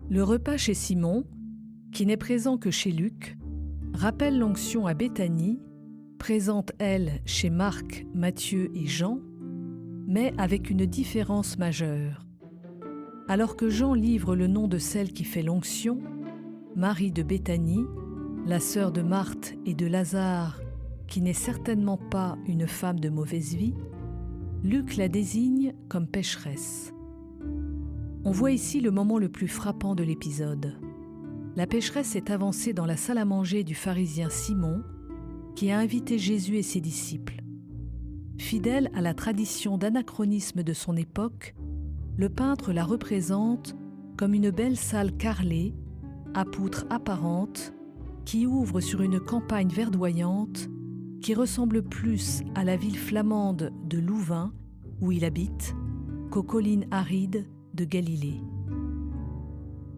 Le repas chez Simon, qui n'est présent que chez Luc, rappelle l'onction à Béthanie, présente elle chez Marc, Matthieu et Jean, mais avec une différence majeure. Alors que Jean livre le nom de celle qui fait l'onction, Marie de Béthanie, la sœur de Marthe et de Lazare, qui n'est certainement pas une femme de mauvaise vie, Luc la désigne comme pécheresse. On voit ici le moment le plus frappant de l'épisode. La pécheresse est avancée dans la salle à manger du pharisien Simon, qui a invité Jésus et ses disciples. Fidèle à la tradition d'anachronisme de son époque, le peintre la représente comme une belle salle carrelée, à poutres apparentes, qui ouvre sur une campagne verdoyante, qui ressemble plus à la ville flamande de Louvain, où il habite, qu'aux collines arides de Galilée.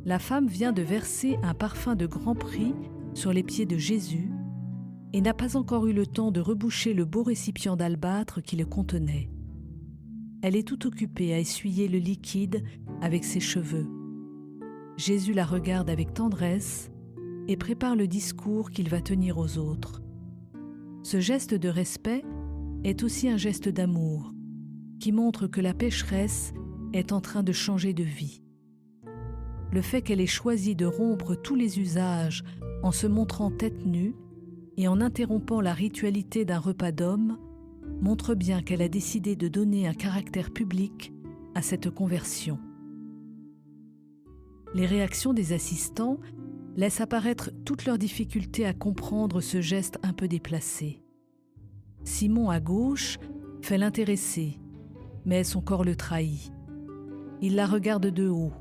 La femme vient de verser un parfum de grand prix sur les pieds de Jésus et n'a pas encore eu le temps de reboucher le beau récipient d'albâtre qui le contenait. Elle est tout occupée à essuyer le liquide avec ses cheveux. Jésus la regarde avec tendresse et prépare le discours qu'il va tenir aux autres. Ce geste de respect est aussi un geste d'amour qui montre que la pécheresse est en train de changer de vie. Le fait qu'elle ait choisi de rompre tous les usages en se montrant tête nue et en interrompant la ritualité d'un repas d'hommes montre bien qu'elle a décidé de donner un caractère public à cette conversion. Les réactions des assistants laissent apparaître toutes leurs difficultés à comprendre ce geste un peu déplacé. Simon, à gauche, fait l'intéressé, mais son corps le trahit. Il la regarde de haut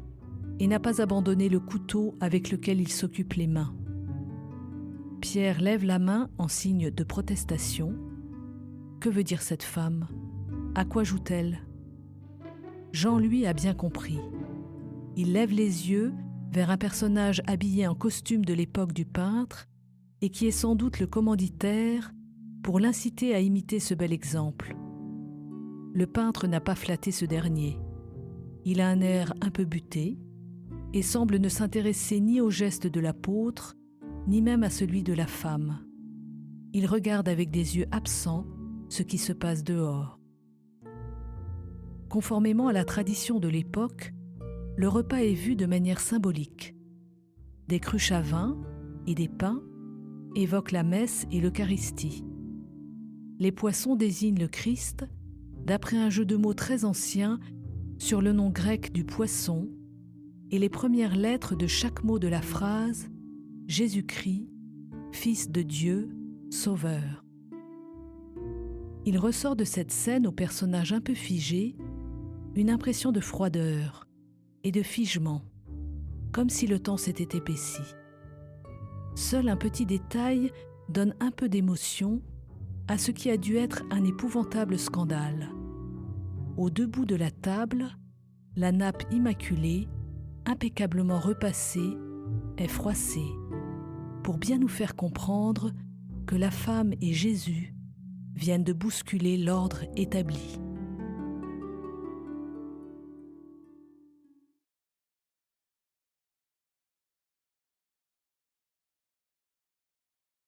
et n'a pas abandonné le couteau avec lequel il s'occupe les mains. Pierre lève la main en signe de protestation. Que veut dire cette femme? À quoi joue-t-elle? Jean, lui, a bien compris. Il lève les yeux vers un personnage habillé en costume de l'époque du peintre et qui est sans doute le commanditaire pour l'inciter à imiter ce bel exemple. Le peintre n'a pas flatté ce dernier. Il a un air un peu buté et semble ne s'intéresser ni au geste de l'apôtre, ni même à celui de la femme. Il regarde avec des yeux absents ce qui se passe dehors. Conformément à la tradition de l'époque, le repas est vu de manière symbolique. Des cruches à vin et des pains évoquent la messe et l'Eucharistie. Les poissons désignent le Christ, d'après un jeu de mots très ancien sur le nom grec du poisson et les premières lettres de chaque mot de la phrase « Jésus-Christ, Fils de Dieu, Sauveur ». Il ressort de cette scène au personnage un peu figé une impression de froideur et de figement, comme si le temps s'était épaissi. Seul un petit détail donne un peu d'émotion à ce qui a dû être un épouvantable scandale. Aux deux bouts de la table, la nappe immaculée, impeccablement repassée, est froissée, pour bien nous faire comprendre que la femme et Jésus viennent de bousculer l'ordre établi.